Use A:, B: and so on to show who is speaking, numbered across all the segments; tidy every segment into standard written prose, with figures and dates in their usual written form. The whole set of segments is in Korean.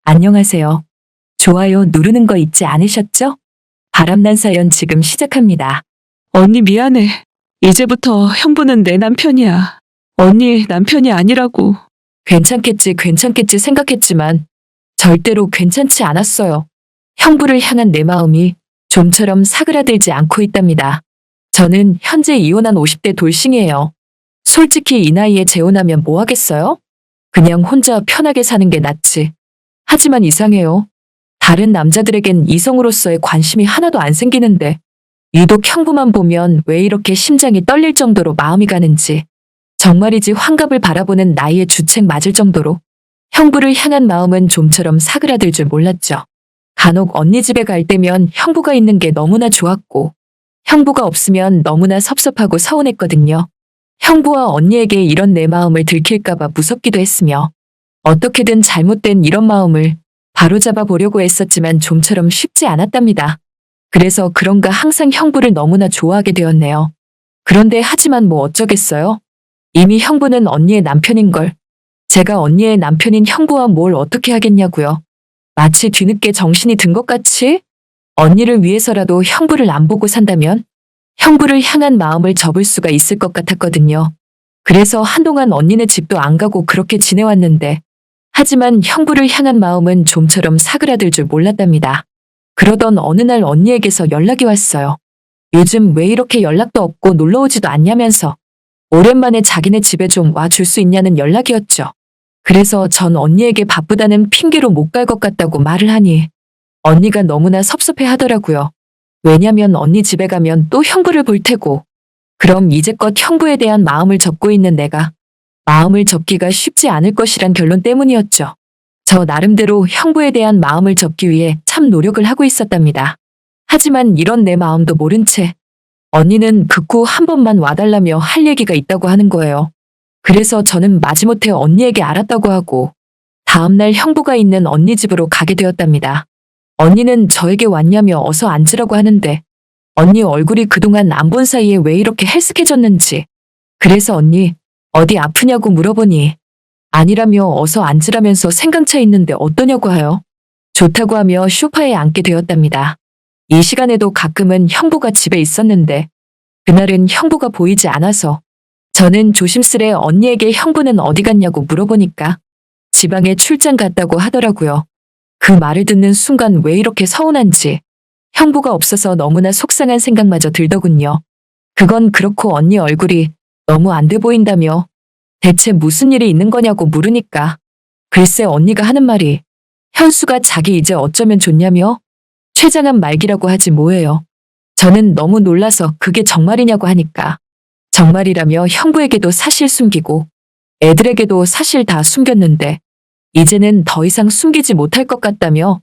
A: 안녕하세요. 좋아요 누르는 거 잊지 않으셨죠? 바람난 사연 지금 시작합니다.
B: 언니 미안해. 이제부터 형부는 내 남편이야. 언니 남편이 아니라고.
A: 괜찮겠지 생각했지만 절대로 괜찮지 않았어요. 형부를 향한 내 마음이 좀처럼 사그라들지 않고 있답니다. 저는 현재 이혼한 50대 돌싱이에요. 솔직히 이 나이에 재혼하면 뭐 하겠어요? 그냥 혼자 편하게 사는 게 낫지. 하지만 이상해요. 다른 남자들에겐 이성으로서의 관심이 하나도 안 생기는데 유독 형부만 보면 왜 이렇게 심장이 떨릴 정도로 마음이 가는지 정말이지 환갑을 바라보는 나이에 주책 맞을 정도로 형부를 향한 마음은 좀처럼 사그라들 줄 몰랐죠. 간혹 언니 집에 갈 때면 형부가 있는 게 너무나 좋았고 형부가 없으면 너무나 섭섭하고 서운했거든요. 형부와 언니에게 이런 내 마음을 들킬까봐 무섭기도 했으며 어떻게든 잘못된 이런 마음을 바로잡아 보려고 했었지만 좀처럼 쉽지 않았답니다. 그래서 그런가 항상 형부를 너무나 좋아하게 되었네요. 그런데 하지만 뭐 어쩌겠어요? 이미 형부는 언니의 남편인걸. 제가 언니의 남편인 형부와 뭘 어떻게 하겠냐고요. 마치 뒤늦게 정신이 든 것 같이 언니를 위해서라도 형부를 안 보고 산다면 형부를 향한 마음을 접을 수가 있을 것 같았거든요. 그래서 한동안 언니네 집도 안 가고 그렇게 지내왔는데 하지만 형부를 향한 마음은 좀처럼 사그라들 줄 몰랐답니다. 그러던 어느 날 언니에게서 연락이 왔어요. 요즘 왜 이렇게 연락도 없고 놀러오지도 않냐면서 오랜만에 자기네 집에 좀 와줄 수 있냐는 연락이었죠. 그래서 전 언니에게 바쁘다는 핑계로 못 갈 것 같다고 말을 하니 언니가 너무나 섭섭해 하더라고요. 왜냐면 언니 집에 가면 또 형부를 볼 테고 그럼 이제껏 형부에 대한 마음을 접고 있는 내가 마음을 접기가 쉽지 않을 것이란 결론 때문이었죠. 저 나름대로 형부에 대한 마음을 접기 위해 참 노력을 하고 있었답니다. 하지만 이런 내 마음도 모른 채 언니는 극구 한 번만 와달라며 할 얘기가 있다고 하는 거예요. 그래서 저는 마지못해 언니에게 알았다고 하고 다음날 형부가 있는 언니 집으로 가게 되었답니다. 언니는 저에게 왔냐며 어서 앉으라고 하는데 언니 얼굴이 그동안 안 본 사이에 왜 이렇게 헬쓱해졌는지 그래서 언니 어디 아프냐고 물어보니 아니라며 어서 앉으라면서 생강차 있는데 어떠냐고 하여 좋다고 하며 소파에 앉게 되었답니다. 이 시간에도 가끔은 형부가 집에 있었는데 그날은 형부가 보이지 않아서 저는 조심스레 언니에게 형부는 어디 갔냐고 물어보니까 지방에 출장 갔다고 하더라고요. 그 말을 듣는 순간 왜 이렇게 서운한지 형부가 없어서 너무나 속상한 생각마저 들더군요. 그건 그렇고 언니 얼굴이 너무 안 돼 보인다며 대체 무슨 일이 있는 거냐고 물으니까 글쎄 언니가 하는 말이 현수가 자기 이제 어쩌면 좋냐며 최장한 말기라고 하지 뭐예요. 저는 너무 놀라서 그게 정말이냐고 하니까 정말이라며 형부에게도 사실 숨기고 애들에게도 사실 다 숨겼는데 이제는 더 이상 숨기지 못할 것 같다며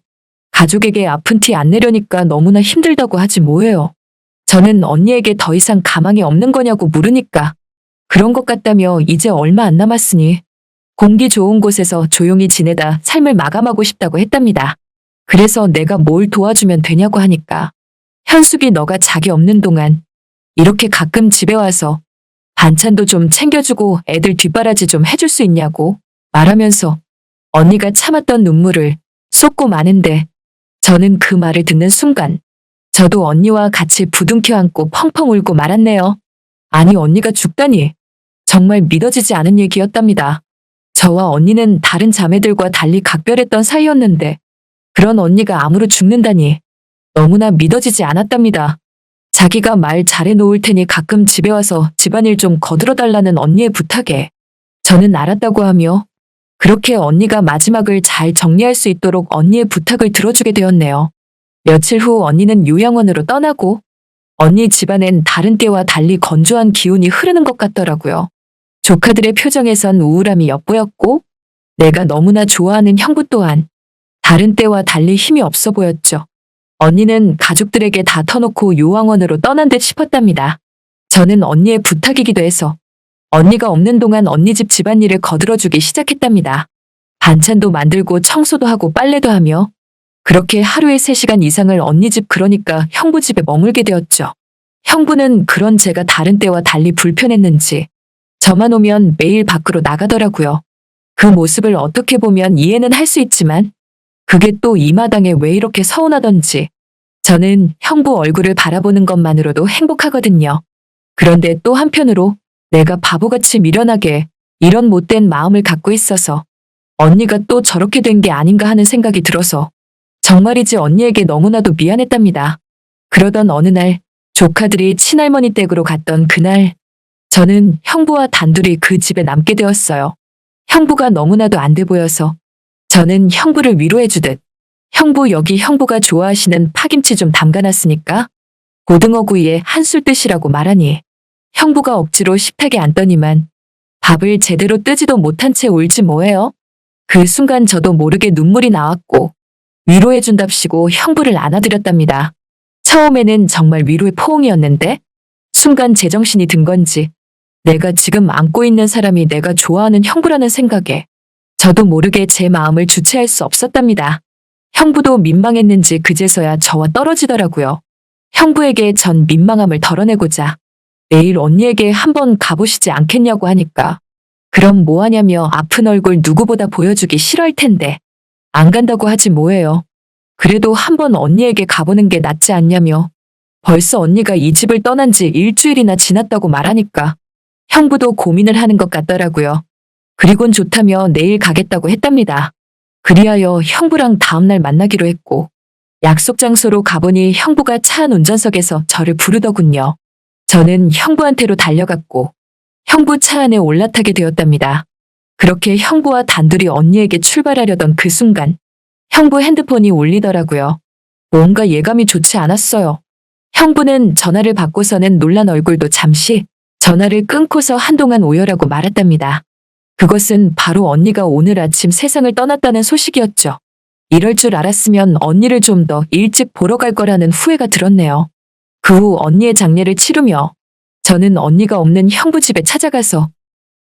A: 가족에게 아픈 티 안 내려니까 너무나 힘들다고 하지 뭐예요. 저는 언니에게 더 이상 가망이 없는 거냐고 물으니까 그런 것 같다며 이제 얼마 안 남았으니 공기 좋은 곳에서 조용히 지내다 삶을 마감하고 싶다고 했답니다. 그래서 내가 뭘 도와주면 되냐고 하니까 현숙이 너가 자기 없는 동안 이렇게 가끔 집에 와서 반찬도 좀 챙겨주고 애들 뒷바라지 좀 해줄 수 있냐고 말하면서 언니가 참았던 눈물을 쏟고 마는데 저는 그 말을 듣는 순간 저도 언니와 같이 부둥켜 안고 펑펑 울고 말았네요. 아니 언니가 죽다니 정말 믿어지지 않은 얘기였답니다. 저와 언니는 다른 자매들과 달리 각별했던 사이였는데 그런 언니가 암으로 죽는다니 너무나 믿어지지 않았답니다. 자기가 말 잘해 놓을 테니 가끔 집에 와서 집안일 좀 거들어 달라는 언니의 부탁에 저는 알았다고 하며 그렇게 언니가 마지막을 잘 정리할 수 있도록 언니의 부탁을 들어주게 되었네요. 며칠 후 언니는 요양원으로 떠나고 언니 집안엔 다른 때와 달리 건조한 기운이 흐르는 것 같더라고요. 조카들의 표정에선 우울함이 엿보였고 내가 너무나 좋아하는 형부 또한 다른 때와 달리 힘이 없어 보였죠. 언니는 가족들에게 다 터놓고 요양원으로 떠난 듯 싶었답니다. 저는 언니의 부탁이기도 해서 언니가 없는 동안 언니 집 집안일을 거들어주기 시작했답니다. 반찬도 만들고 청소도 하고 빨래도 하며 그렇게 하루에 3시간 이상을 언니 집 그러니까 형부 집에 머물게 되었죠. 형부는 그런 제가 다른 때와 달리 불편했는지 저만 오면 매일 밖으로 나가더라고요. 그 모습을 어떻게 보면 이해는 할 수 있지만 그게 또 이 마당에 왜 이렇게 서운하던지. 저는 형부 얼굴을 바라보는 것만으로도 행복하거든요. 그런데 또 한편으로 내가 바보같이 미련하게 이런 못된 마음을 갖고 있어서 언니가 또 저렇게 된 게 아닌가 하는 생각이 들어서 정말이지 언니에게 너무나도 미안했답니다. 그러던 어느 날 조카들이 친할머니 댁으로 갔던 그날 저는 형부와 단둘이 그 집에 남게 되었어요. 형부가 너무나도 안 돼 보여서 저는 형부를 위로해주듯 형부 여기 형부가 좋아하시는 파김치 좀 담가놨으니까 고등어구이에 한술 뜨시라고 말하니 형부가 억지로 식탁에 앉더니만 밥을 제대로 뜨지도 못한 채 울지 뭐예요? 그 순간 저도 모르게 눈물이 나왔고 위로해준답시고 형부를 안아드렸답니다. 처음에는 정말 위로의 포옹이었는데 순간 제정신이 든 건지 내가 지금 안고 있는 사람이 내가 좋아하는 형부라는 생각에 저도 모르게 제 마음을 주체할 수 없었답니다. 형부도 민망했는지 그제서야 저와 떨어지더라고요. 형부에게 전 민망함을 덜어내고자 내일 언니에게 한번 가보시지 않겠냐고 하니까 그럼 뭐하냐며 아픈 얼굴 누구보다 보여주기 싫어할 텐데 안 간다고 하지 뭐예요. 그래도 한번 언니에게 가보는 게 낫지 않냐며 벌써 언니가 이 집을 떠난 지 일주일이나 지났다고 말하니까 형부도 고민을 하는 것 같더라고요. 그리곤 좋다며 내일 가겠다고 했답니다. 그리하여 형부랑 다음날 만나기로 했고 약속 장소로 가보니 형부가 차 안 운전석에서 저를 부르더군요. 저는 형부한테로 달려갔고 형부 차 안에 올라타게 되었답니다. 그렇게 형부와 단둘이 언니에게 출발하려던 그 순간 형부 핸드폰이 울리더라고요. 뭔가 예감이 좋지 않았어요. 형부는 전화를 받고서는 놀란 얼굴도 잠시 전화를 끊고서 한동안 오열하고 말았답니다. 그것은 바로 언니가 오늘 아침 세상을 떠났다는 소식이었죠. 이럴 줄 알았으면 언니를 좀 더 일찍 보러 갈 거라는 후회가 들었네요. 그 후 언니의 장례를 치르며 저는 언니가 없는 형부 집에 찾아가서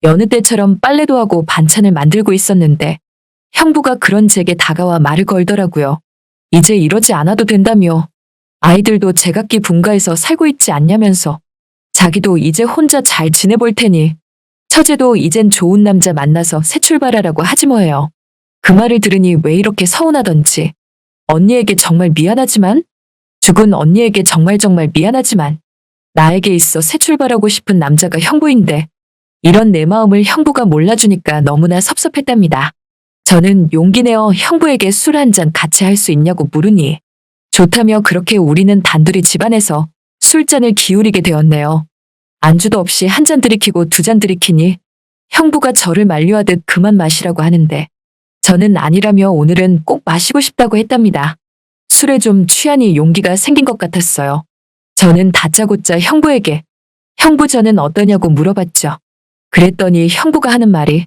A: 여느 때처럼 빨래도 하고 반찬을 만들고 있었는데 형부가 그런 제게 다가와 말을 걸더라고요. 이제 이러지 않아도 된다며 아이들도 제각기 분가해서 살고 있지 않냐면서 자기도 이제 혼자 잘 지내볼 테니 처제도 이젠 좋은 남자 만나서 새 출발하라고 하지 뭐예요. 그 말을 들으니 왜 이렇게 서운하던지 언니에게 정말 미안하지만 죽은 언니에게 정말 미안하지만 나에게 있어 새 출발하고 싶은 남자가 형부인데 이런 내 마음을 형부가 몰라주니까 너무나 섭섭했답니다. 저는 용기 내어 형부에게 술 한 잔 같이 할 수 있냐고 물으니 좋다며 그렇게 우리는 단둘이 집안에서 술잔을 기울이게 되었네요. 안주도 없이 한 잔 들이키고 두 잔 들이키니 형부가 저를 만류하듯 그만 마시라고 하는데 저는 아니라며 오늘은 꼭 마시고 싶다고 했답니다. 술에 좀 취하니 용기가 생긴 것 같았어요. 저는 다짜고짜 형부에게 형부 저는 어떠냐고 물어봤죠. 그랬더니 형부가 하는 말이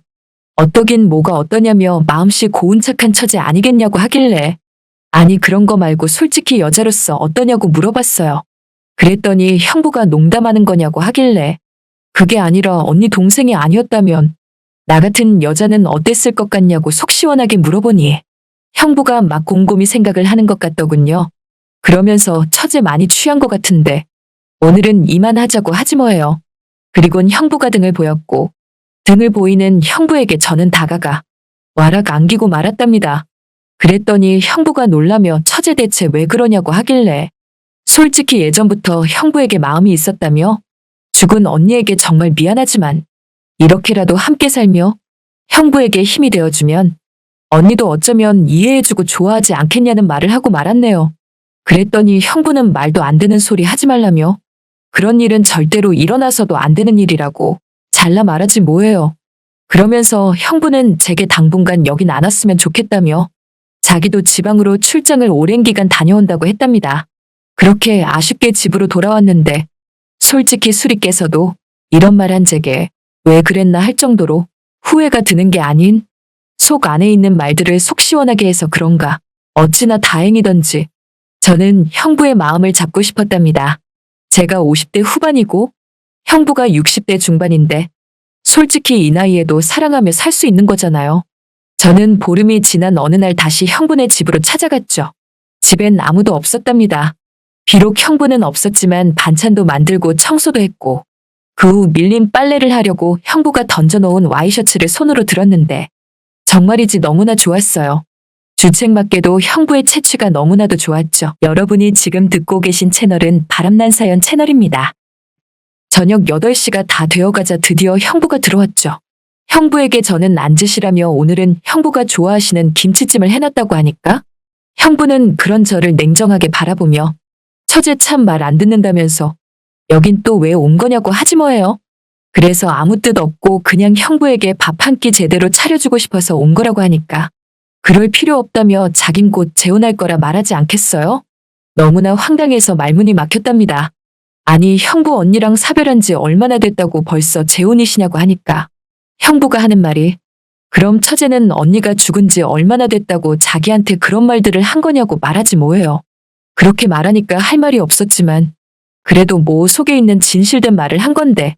A: 어떠긴 뭐가 어떠냐며 마음씨 고운 착한 처제 아니겠냐고 하길래 아니 그런 거 말고 솔직히 여자로서 어떠냐고 물어봤어요. 그랬더니 형부가 농담하는 거냐고 하길래 그게 아니라 언니 동생이 아니었다면 나 같은 여자는 어땠을 것 같냐고 속 시원하게 물어보니 형부가 막 곰곰이 생각을 하는 것 같더군요. 그러면서 처제 많이 취한 것 같은데 오늘은 이만하자고 하지 뭐예요. 그리곤 형부가 등을 보였고 등을 보이는 형부에게 저는 다가가 와락 안기고 말았답니다. 그랬더니 형부가 놀라며 처제 대체 왜 그러냐고 하길래 솔직히 예전부터 형부에게 마음이 있었다며 죽은 언니에게 정말 미안하지만 이렇게라도 함께 살며 형부에게 힘이 되어주면 언니도 어쩌면 이해해주고 좋아하지 않겠냐는 말을 하고 말았네요. 그랬더니 형부는 말도 안 되는 소리 하지 말라며 그런 일은 절대로 일어나서도 안 되는 일이라고 잘라 말하지 뭐예요. 그러면서 형부는 제게 당분간 여긴 안 왔으면 좋겠다며 자기도 지방으로 출장을 오랜 기간 다녀온다고 했답니다. 그렇게 아쉽게 집으로 돌아왔는데 솔직히 술이 깨서도 이런 말 한 제게 왜 그랬나 할 정도로 후회가 드는 게 아닌 속 안에 있는 말들을 속 시원하게 해서 그런가 어찌나 다행이던지 저는 형부의 마음을 잡고 싶었답니다. 제가 50대 후반이고 형부가 60대 중반인데 솔직히 이 나이에도 사랑하며 살 수 있는 거잖아요. 저는 보름이 지난 어느 날 다시 형부네 집으로 찾아갔죠. 집엔 아무도 없었답니다. 비록 형부는 없었지만 반찬도 만들고 청소도 했고 그 후 밀린 빨래를 하려고 형부가 던져놓은 와이셔츠를 손으로 들었는데 정말이지 너무나 좋았어요. 주책맞게도 형부의 채취가 너무나도 좋았죠. 여러분이 지금 듣고 계신 채널은 바람난 사연 채널입니다. 저녁 8시가 다 되어가자 드디어 형부가 들어왔죠. 형부에게 저는 앉으시라며 오늘은 형부가 좋아하시는 김치찜을 해놨다고 하니까 형부는 그런 저를 냉정하게 바라보며 처제 참 말 안 듣는다면서 여긴 또 왜 온 거냐고 하지 뭐예요. 그래서 아무 뜻 없고 그냥 형부에게 밥 한 끼 제대로 차려주고 싶어서 온 거라고 하니까 그럴 필요 없다며 자긴 곧 재혼할 거라 말하지 않겠어요? 너무나 황당해서 말문이 막혔답니다. 아니 형부 언니랑 사별한 지 얼마나 됐다고 벌써 재혼이시냐고 하니까 형부가 하는 말이 그럼 처제는 언니가 죽은 지 얼마나 됐다고 자기한테 그런 말들을 한 거냐고 말하지 뭐예요. 그렇게 말하니까 할 말이 없었지만 그래도 뭐 속에 있는 진실된 말을 한 건데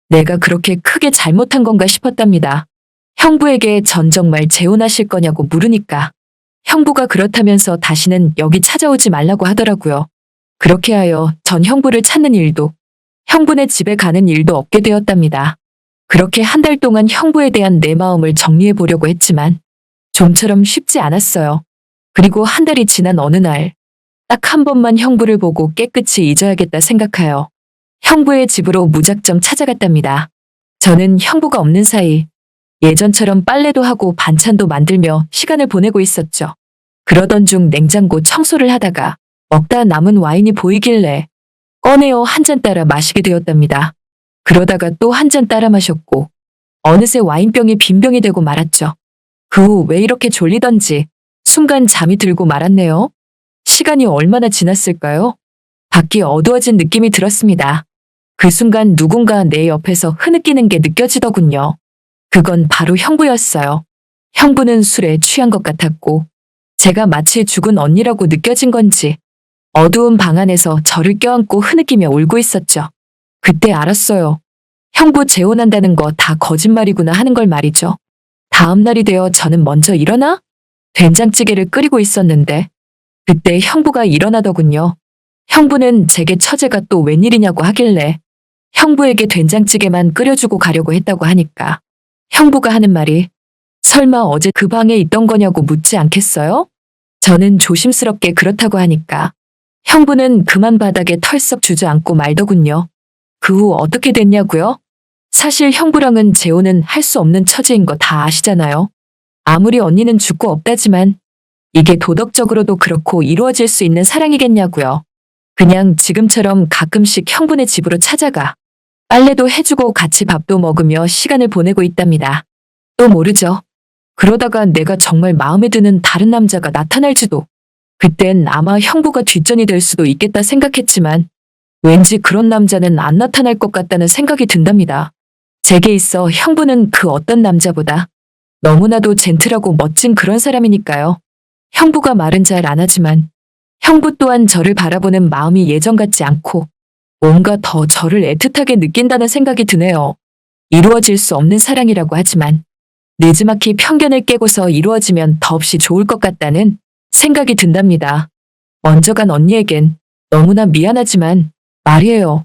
A: 내가 그렇게 크게 잘못한 건가 싶었답니다. 형부에게 전 정말 재혼하실 거냐고 물으니까 형부가 그렇다면서 다시는 여기 찾아오지 말라고 하더라고요. 그렇게 하여 전 형부를 찾는 일도 형부네 집에 가는 일도 없게 되었답니다. 그렇게 한 달 동안 형부에 대한 내 마음을 정리해 보려고 했지만 좀처럼 쉽지 않았어요. 그리고 한 달이 지난 어느 날 딱 한 번만 형부를 보고 깨끗이 잊어야겠다 생각하여 형부의 집으로 무작정 찾아갔답니다. 저는 형부가 없는 사이 예전처럼 빨래도 하고 반찬도 만들며 시간을 보내고 있었죠. 그러던 중 냉장고 청소를 하다가 먹다 남은 와인이 보이길래 꺼내어 한 잔 따라 마시게 되었답니다. 그러다가 또 한 잔 따라 마셨고 어느새 와인병이 빈병이 되고 말았죠. 그 후 왜 이렇게 졸리던지 순간 잠이 들고 말았네요. 시간이 얼마나 지났을까요? 밖이 어두워진 느낌이 들었습니다. 그 순간 누군가 내 옆에서 흐느끼는 게 느껴지더군요. 그건 바로 형부였어요. 형부는 술에 취한 것 같았고 제가 마치 죽은 언니라고 느껴진 건지 어두운 방 안에서 저를 껴안고 흐느끼며 울고 있었죠. 그때 알았어요. 형부 재혼한다는 거 다 거짓말이구나 하는 걸 말이죠. 다음 날이 되어 저는 먼저 일어나 된장찌개를 끓이고 있었는데 그때 형부가 일어나더군요. 형부는 제게 처제가 또 웬일이냐고 하길래 형부에게 된장찌개만 끓여주고 가려고 했다고 하니까 형부가 하는 말이 설마 어제 그 방에 있던 거냐고 묻지 않겠어요? 저는 조심스럽게 그렇다고 하니까 형부는 그만 바닥에 털썩 주저앉고 말더군요. 그 후 어떻게 됐냐고요? 사실 형부랑은 재혼은 할 수 없는 처지인 거 다 아시잖아요. 아무리 언니는 죽고 없다지만 이게 도덕적으로도 그렇고 이루어질 수 있는 사랑이겠냐고요. 그냥 지금처럼 가끔씩 형부네 집으로 찾아가 빨래도 해주고 같이 밥도 먹으며 시간을 보내고 있답니다. 또 모르죠. 그러다가 내가 정말 마음에 드는 다른 남자가 나타날지도. 그땐 아마 형부가 뒷전이 될 수도 있겠다 생각했지만 왠지 그런 남자는 안 나타날 것 같다는 생각이 든답니다. 제게 있어 형부는 그 어떤 남자보다 너무나도 젠틀하고 멋진 그런 사람이니까요. 형부가 말은 잘 안 하지만 형부 또한 저를 바라보는 마음이 예전 같지 않고 뭔가 더 저를 애틋하게 느낀다는 생각이 드네요. 이루어질 수 없는 사랑이라고 하지만 느지막이 편견을 깨고서 이루어지면 더없이 좋을 것 같다는 생각이 든답니다. 먼저 간 언니에겐 너무나 미안하지만 말이에요.